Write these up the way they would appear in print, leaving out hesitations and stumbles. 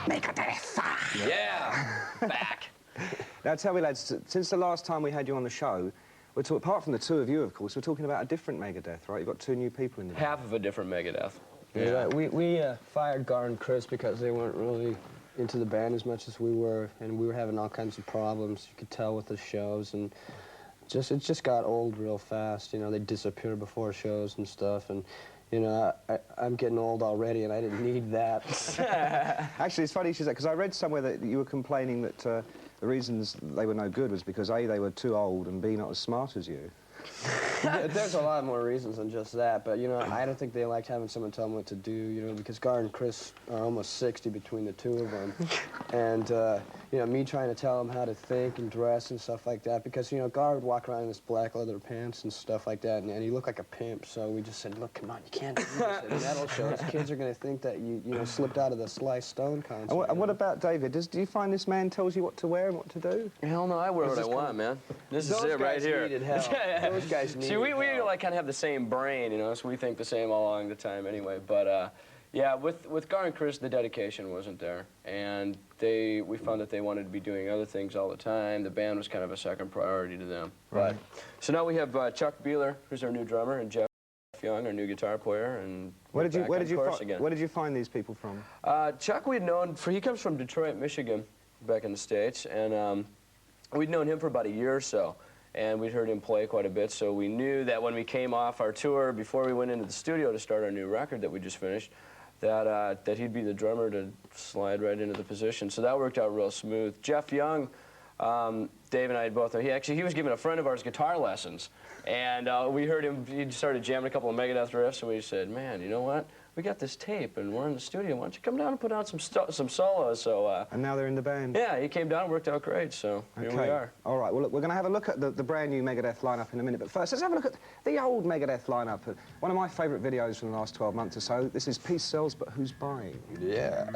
Megadeth! Yeah! Back! Now tell me, lads, since the last time we had you on the show, apart from the two of you, of course, we're talking about a different Megadeth, right? You've got two new people in the band. Half of a different Megadeth. Yeah, we fired Gar and Chris because they weren't really into the band as much as we were, and we were having all kinds of problems. You could tell with the shows, and it just got old real fast. You know, they disappeared before shows and stuff, and you know, I'm getting old already, and I didn't need that. Actually, it's funny you should say, because I read somewhere that you were complaining that the reasons they were no good was because A, they were too old, and B, not as smart as you. There's a lot more reasons than just that, but, you know, I don't think they liked having someone tell them what to do, you know, because Gar and Chris are almost 60 between the two of them. And, you know, me trying to tell them how to think and dress and stuff like that, because, you know, Gar would walk around in his black leather pants and stuff like that, and he looked like a pimp, so we just said, look, come on, you can't do this at metal shows. Kids are going to think that you know, slipped out of the Sly Stone concert. And what about David? Do you find this man tells you what to wear and what to do? Hell no, I wear what I want, man. This is it right here. Those guys needed See, we like kind of have the same brain, you know, so we think the same all along the time anyway. But yeah, with Gar and Chris, the dedication wasn't there, and we found that they wanted to be doing other things all the time. The band was kind of a second priority to them. Right. So now we have Chuck Beeler, who's our new drummer, and Jeff Young, our new guitar player, and where did you find these people from? Chuck we'd known he comes from Detroit, Michigan, back in the States, and we'd known him for about a year or so. And we'd heard him play quite a bit, so we knew that when we came off our tour, before we went into the studio to start our new record that we just finished, that he'd be the drummer to slide right into the position. So that worked out real smooth. Jeff Young, Dave and I both know, he was giving a friend of ours guitar lessons, and we heard him, he started jamming a couple of Megadeth riffs, and we said, man, you know what? We got this tape, and we're in the studio. Why don't you come down and put out some solos? So, and now they're in the band. Yeah, he came down and worked out great, so here we are. All right, well, look, we're going to have a look at the brand new Megadeth lineup in a minute, but first, let's have a look at the old Megadeth lineup. One of my favourite videos from the last 12 months or so. This is Peace Sells, but Who's Buying? Yeah.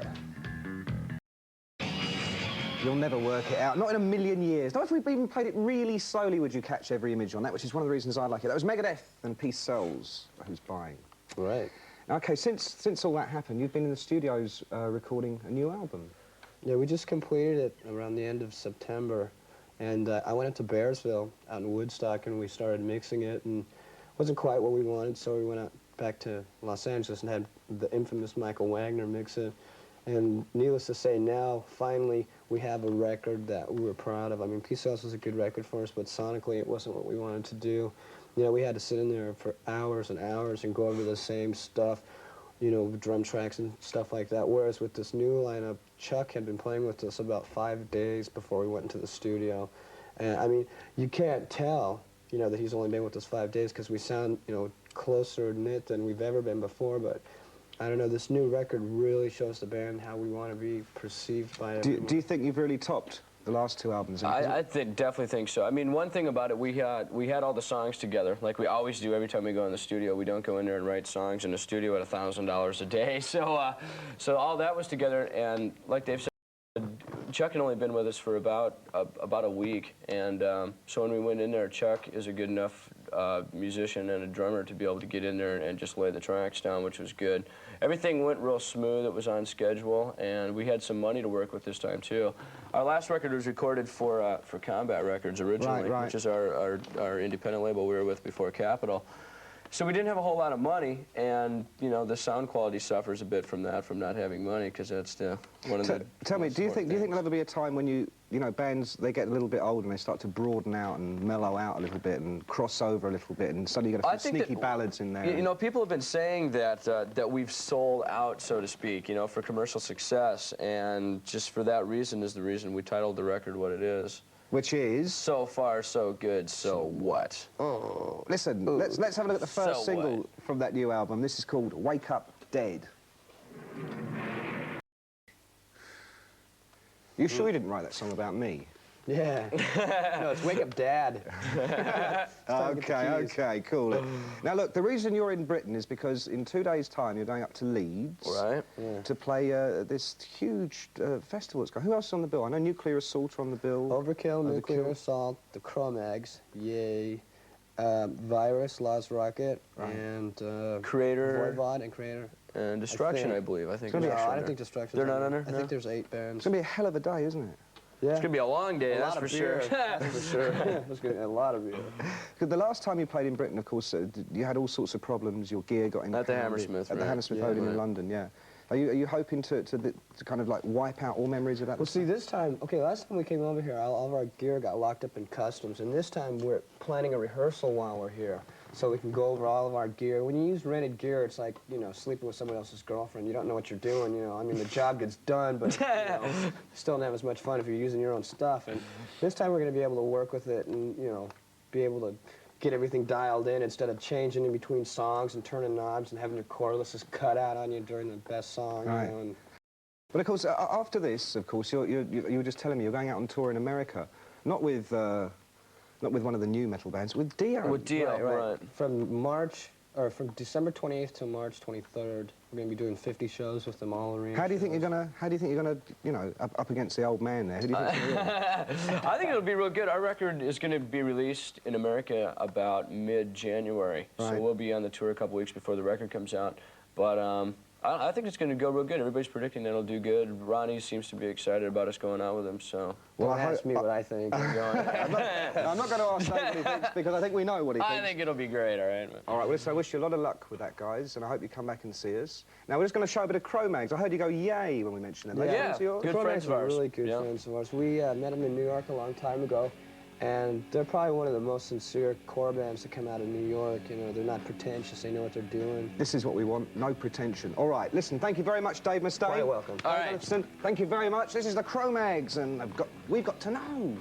You'll never work it out. Not in a million years. Not if we'd even played it really slowly would you catch every image on that, which is one of the reasons I like it. That was Megadeth and Peace Sells, but Who's Buying? Right. Okay, since all that happened, you've been in the studios recording a new album. Yeah, we just completed it around the end of September, and I went up to Bearsville out in Woodstock, and we started mixing it, and it wasn't quite what we wanted, so we went out back to Los Angeles and had the infamous Michael Wagner mix it. And needless to say, now, finally, we have a record that we were proud of. I mean, Peace Sells was a good record for us, but sonically it wasn't what we wanted to do. You know, we had to sit in there for hours and hours and go over the same stuff, you know, drum tracks and stuff like that. Whereas with this new lineup, Chuck had been playing with us about 5 days before we went into the studio. And, I mean, you can't tell, you know, that he's only been with us 5 days because we sound, you know, closer knit than we've ever been before, but I don't know, this new record really shows the band how we want to be perceived by everyone. Do you think you've really topped the last two albums? I definitely think so. I mean, one thing about it, we had all the songs together, like we always do every time we go in the studio. We don't go in there and write songs in the studio at $1,000 a day. So, so all that was together, and like Dave said, Chuck had only been with us for about a week, and so when we went in there, Chuck is a good enough musician and a drummer to be able to get in there and just lay the tracks down, which was good. Everything went real smooth. It was on schedule, and we had some money to work with this time too. Our last record was recorded for Combat Records originally, which is our independent label we were with before Capitol. So we didn't have a whole lot of money, and you know the sound quality suffers a bit from that, from not having money, because that's one of the. Tell me, do you think there'll ever be a time when you know bands, they get a little bit old and they start to broaden out and mellow out a little bit and cross over a little bit, and suddenly you get a few sneaky ballads in there? You know, people have been saying that that we've sold out, so to speak, you know, for commercial success, and just for that reason is the reason we titled the record what it is. Which is? So far, so good, so what? Oh, listen, let's have a look at the first single from that new album. This is called Wake Up Dead. You sure you didn't write that song about me? Yeah. No, it's Wake Up Dad. Okay, cool. Now, look, the reason you're in Britain is because in 2 days' time you're going up to Leeds to play this huge festival. Who else is on the bill? I know Nuclear Assault are on the bill. Overkill, Nuclear Assault, the Cro-Mags, Yay, Virus, Lost Rocket, and Creator. Voivod and Creator. and Destruction, I believe. I think. No, I don't think Destruction's They're not under? I think there's 8 bands. It's going to be a hell of a day, isn't it? Yeah. It's going to be a long day, that's for sure. That's for sure. It's going to be a lot of beer. Because the last time you played in Britain, of course, you had all sorts of problems. Your gear got At the Hammersmith, At the Hammersmith Odeon in London, yeah. Are you hoping to kind of like wipe out all memories of that? Well, see, this time, okay, last time we came over here, all of our gear got locked up in customs, and this time we're planning a rehearsal while we're here, so we can go over all of our gear. When you use rented gear, it's like, you know, sleeping with someone else's girlfriend. You don't know what you're doing, you know. I mean, the job gets done, but you know, still don't have as much fun if you're using your own stuff. And this time we're going to be able to work with it and, you know, be able to get everything dialed in instead of changing in between songs and turning knobs and having your cordlesses cut out on you during the best song. Right. You know, and but of course, after this, of course, you were just telling me you're going out on tour in America, not with one of the new metal bands, with Dio. With Dio, right. From December 28th to March 23rd, we're going to be doing 50 shows with them all arranged. How do you think you're gonna, you know, up against the old man there? Who do you think? I think it'll be real good. Our record is going to be released in America about mid-January, so we'll be on the tour a couple weeks before the record comes out. But I think it's going to go real good. Everybody's predicting that it'll do good. Ronnie seems to be excited about us going out with him, so... Well, ask me what I think. I'm not going to ask Dave what he thinks, because I think we know what he thinks. I think it'll be great, all right? All right, well, listen, I wish you a lot of luck with that, guys, and I hope you come back and see us. Now, we're just going to show a bit of Cro-Mags. I heard you go yay when we mentioned them. Yeah, good friends of ours. Really good friends of ours. We met them in New York a long time ago, and they're probably one of the most sincere core bands to come out of New York. You know, they're not pretentious. They know what they're doing. This is what we want, no pretension. All right, listen, thank you very much, Dave Mustaine. You're welcome. All right. Ellefson, thank you very much. This is the Cro-Mags, and we've got to know.